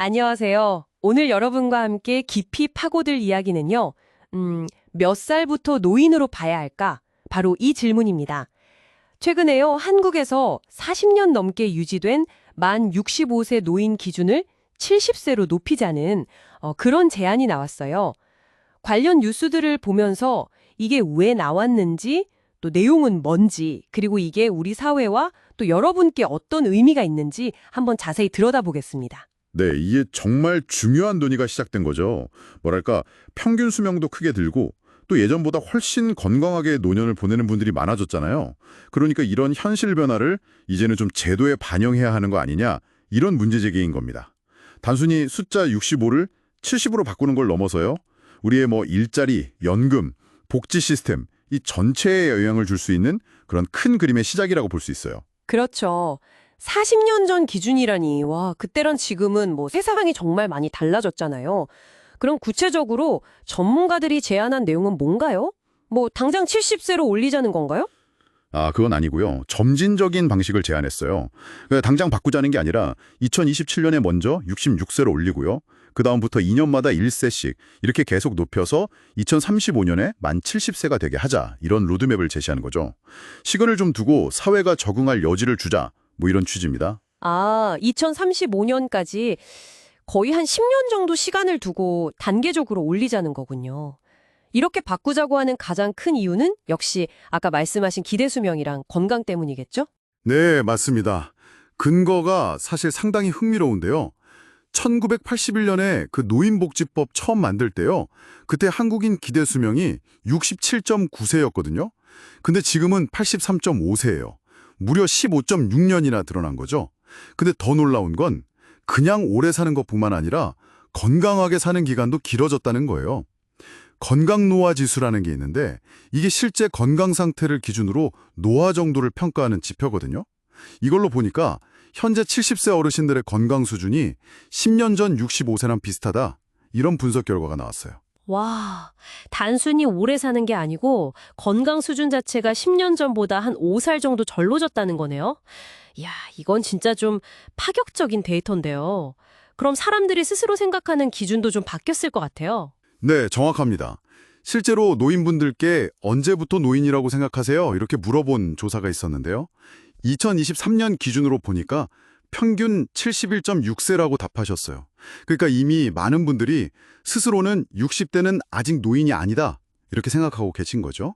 안녕하세요. 오늘 여러분과 함께 깊이 파고들 이야기는요, 몇 살부터 노인으로 봐야 할까? 바로 이 질문입니다. 최근에요, 한국에서 40년 넘게 유지된 만 65세 노인 기준을 70세로 높이자는 그런 제안이 나왔어요. 관련 뉴스들을 보면서 이게 왜 나왔는지, 또 내용은 뭔지, 그리고 이게 우리 사회와 또 여러분께 어떤 의미가 있는지 한번 자세히 들여다보겠습니다. 네, 이게 정말 중요한 논의가 시작된 거죠. 뭐랄까, 평균 수명도 크게 들고 또 예전보다 훨씬 건강하게 노년을 보내는 분들이 많아졌잖아요. 그러니까 이런 현실 변화를 이제는 좀 제도에 반영해야 하는 거 아니냐, 이런 문제 제기인 겁니다. 단순히 숫자 65를 70으로 바꾸는 걸 넘어서요. 우리의 일자리, 연금, 복지 시스템, 이 전체에 영향을 줄 수 있는 그런 큰 그림의 시작이라고 볼 수 있어요. 그렇죠. 40년 전 기준이라니, 와, 그때랑 지금은 세상이 정말 많이 달라졌잖아요. 그럼 구체적으로 전문가들이 제안한 내용은 뭔가요? 당장 70세로 올리자는 건가요? 그건 아니고요. 점진적인 방식을 제안했어요. 그러니까 당장 바꾸자는 게 아니라 2027년에 먼저 66세로 올리고요. 그다음부터 2년마다 1세씩 이렇게 계속 높여서 2035년에 만 70세가 되게 하자. 이런 로드맵을 제시하는 거죠. 시간을 좀 두고 사회가 적응할 여지를 주자. 이런 취지입니다. 2035년까지 거의 한 10년 정도 시간을 두고 단계적으로 올리자는 거군요. 이렇게 바꾸자고 하는 가장 큰 이유는 역시 아까 말씀하신 기대 수명이랑 건강 때문이겠죠? 네, 맞습니다. 근거가 사실 상당히 흥미로운데요. 1981년에 그 노인복지법 처음 만들 때요. 그때 한국인 기대 수명이 67.9세였거든요. 근데 지금은 83.5세예요. 무려 15.6년이나 늘어난 거죠. 근데 더 놀라운 건 그냥 오래 사는 것뿐만 아니라 건강하게 사는 기간도 길어졌다는 거예요. 건강노화지수라는 게 있는데 이게 실제 건강 상태를 기준으로 노화 정도를 평가하는 지표거든요. 이걸로 보니까 현재 70세 어르신들의 건강 수준이 10년 전 65세랑 비슷하다. 이런 분석 결과가 나왔어요. 와, 단순히 오래 사는 게 아니고 건강 수준 자체가 10년 전보다 한 5살 정도 절로졌다는 거네요. 이야, 이건 진짜 좀 파격적인 데이터인데요. 그럼 사람들이 스스로 생각하는 기준도 좀 바뀌었을 것 같아요. 네, 정확합니다. 실제로 노인분들께 언제부터 노인이라고 생각하세요? 이렇게 물어본 조사가 있었는데요. 2023년 기준으로 보니까 평균 71.6세라고 답하셨어요. 그러니까 이미 많은 분들이 스스로는 60대는 아직 노인이 아니다 이렇게 생각하고 계신 거죠.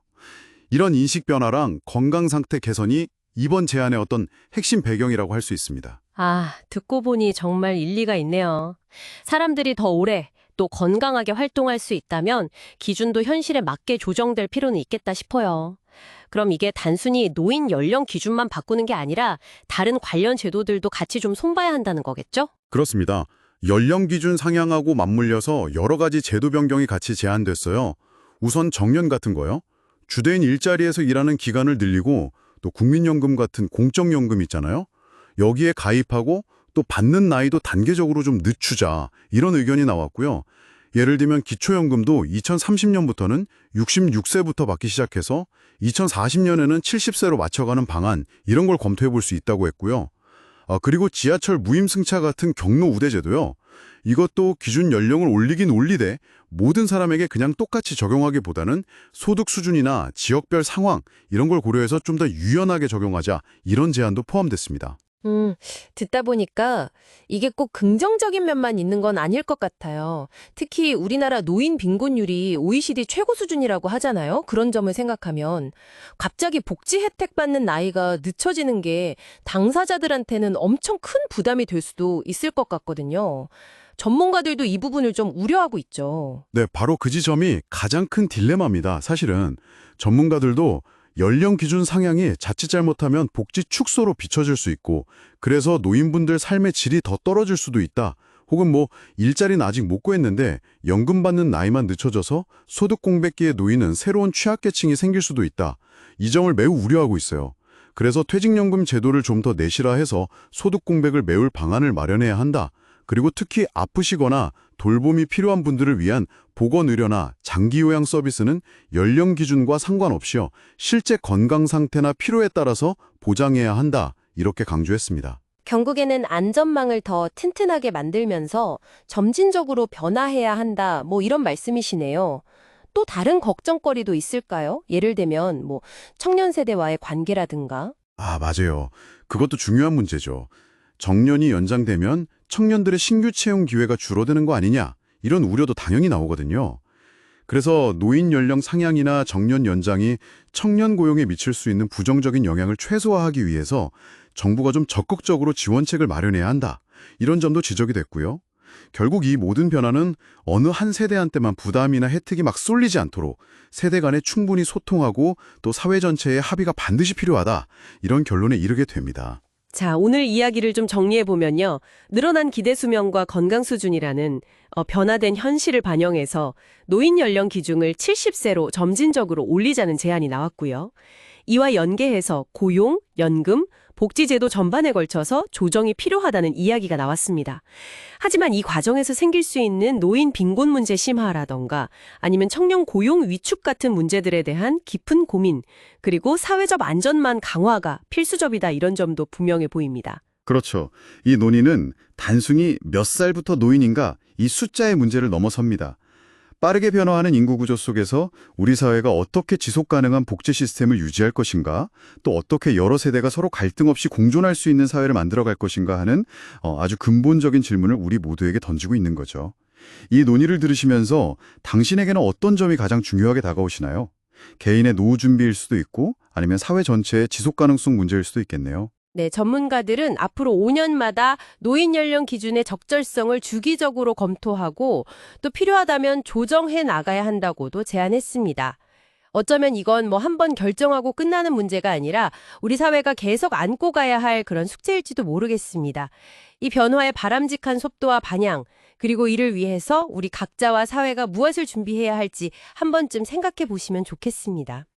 이런 인식 변화랑 건강 상태 개선이 이번 제안의 어떤 핵심 배경이라고 할 수 있습니다. 듣고 보니 정말 일리가 있네요. 사람들이 더 오래 또 건강하게 활동할 수 있다면 기준도 현실에 맞게 조정될 필요는 있겠다 싶어요. 그럼 이게 단순히 노인 연령 기준만 바꾸는 게 아니라 다른 관련 제도들도 같이 좀 손봐야 한다는 거겠죠? 그렇습니다. 연령 기준 상향하고 맞물려서 여러 가지 제도 변경이 같이 제안됐어요. 우선 정년 같은 거요. 주된 일자리에서 일하는 기간을 늘리고 또 국민연금 같은 공적연금 있잖아요. 여기에 가입하고 또 받는 나이도 단계적으로 좀 늦추자 이런 의견이 나왔고요. 예를 들면 기초연금도 2030년부터는 66세부터 받기 시작해서 2040년에는 70세로 맞춰가는 방안 이런 걸 검토해 볼 수 있다고 했고요. 그리고 지하철 무임승차 같은 경로 우대제도요. 이것도 기준 연령을 올리긴 올리되 모든 사람에게 그냥 똑같이 적용하기보다는 소득 수준이나 지역별 상황 이런 걸 고려해서 좀 더 유연하게 적용하자 이런 제안도 포함됐습니다. 듣다 보니까 이게 꼭 긍정적인 면만 있는 건 아닐 것 같아요. 특히 우리나라 노인 빈곤율이 OECD 최고 수준이라고 하잖아요. 그런 점을 생각하면 갑자기 복지 혜택 받는 나이가 늦춰지는 게 당사자들한테는 엄청 큰 부담이 될 수도 있을 것 같거든요. 전문가들도 이 부분을 좀 우려하고 있죠. 네, 바로 그 지점이 가장 큰 딜레마입니다. 사실은 전문가들도 연령 기준 상향이 자칫 잘못하면 복지 축소로 비춰질 수 있고 그래서 노인분들 삶의 질이 더 떨어질 수도 있다. 혹은 일자리는 아직 못 구했는데 연금 받는 나이만 늦춰져서 소득 공백기의 노인은 새로운 취약계층이 생길 수도 있다. 이 점을 매우 우려하고 있어요. 그래서 퇴직연금 제도를 좀 더 내실화해서 소득 공백을 메울 방안을 마련해야 한다. 그리고 특히 아프시거나 돌봄이 필요한 분들을 위한 보건의료나 장기요양 서비스는 연령 기준과 상관없이요. 실제 건강 상태나 필요에 따라서 보장해야 한다. 이렇게 강조했습니다. 결국에는 안전망을 더 튼튼하게 만들면서 점진적으로 변화해야 한다, 뭐 이런 말씀이시네요. 또 다른 걱정거리도 있을까요? 예를 들면 청년 세대와의 관계라든가. 아, 맞아요. 그것도 중요한 문제죠. 정년이 연장되면 청년들의 신규 채용 기회가 줄어드는 거 아니냐, 이런 우려도 당연히 나오거든요. 그래서 노인 연령 상향이나 정년 연장이 청년 고용에 미칠 수 있는 부정적인 영향을 최소화하기 위해서 정부가 좀 적극적으로 지원책을 마련해야 한다, 이런 점도 지적이 됐고요. 결국 이 모든 변화는 어느 한 세대한테만 부담이나 혜택이 막 쏠리지 않도록 세대 간에 충분히 소통하고 또 사회 전체의 합의가 반드시 필요하다, 이런 결론에 이르게 됩니다. 자, 오늘 이야기를 좀 정리해보면요. 늘어난 기대 수명과 건강 수준이라는 변화된 현실을 반영해서 노인 연령 기준을 70세로 점진적으로 올리자는 제안이 나왔고요. 이와 연계해서 고용, 연금, 복지제도 전반에 걸쳐서 조정이 필요하다는 이야기가 나왔습니다. 하지만 이 과정에서 생길 수 있는 노인 빈곤 문제 심화라던가 아니면 청년 고용 위축 같은 문제들에 대한 깊은 고민, 그리고 사회적 안전망 강화가 필수적이다, 이런 점도 분명해 보입니다. 그렇죠. 이 논의는 단순히 몇 살부터 노인인가 이 숫자의 문제를 넘어섭니다. 빠르게 변화하는 인구 구조 속에서 우리 사회가 어떻게 지속 가능한 복지 시스템을 유지할 것인가, 또 어떻게 여러 세대가 서로 갈등 없이 공존할 수 있는 사회를 만들어갈 것인가 하는 아주 근본적인 질문을 우리 모두에게 던지고 있는 거죠. 이 논의를 들으시면서 당신에게는 어떤 점이 가장 중요하게 다가오시나요? 개인의 노후 준비일 수도 있고 아니면 사회 전체의 지속 가능성 문제일 수도 있겠네요. 네, 전문가들은 앞으로 5년마다 노인 연령 기준의 적절성을 주기적으로 검토하고 또 필요하다면 조정해 나가야 한다고도 제안했습니다. 어쩌면 이건 한 번 결정하고 끝나는 문제가 아니라 우리 사회가 계속 안고 가야 할 그런 숙제일지도 모르겠습니다. 이 변화의 바람직한 속도와 방향, 그리고 이를 위해서 우리 각자와 사회가 무엇을 준비해야 할지 한 번쯤 생각해 보시면 좋겠습니다.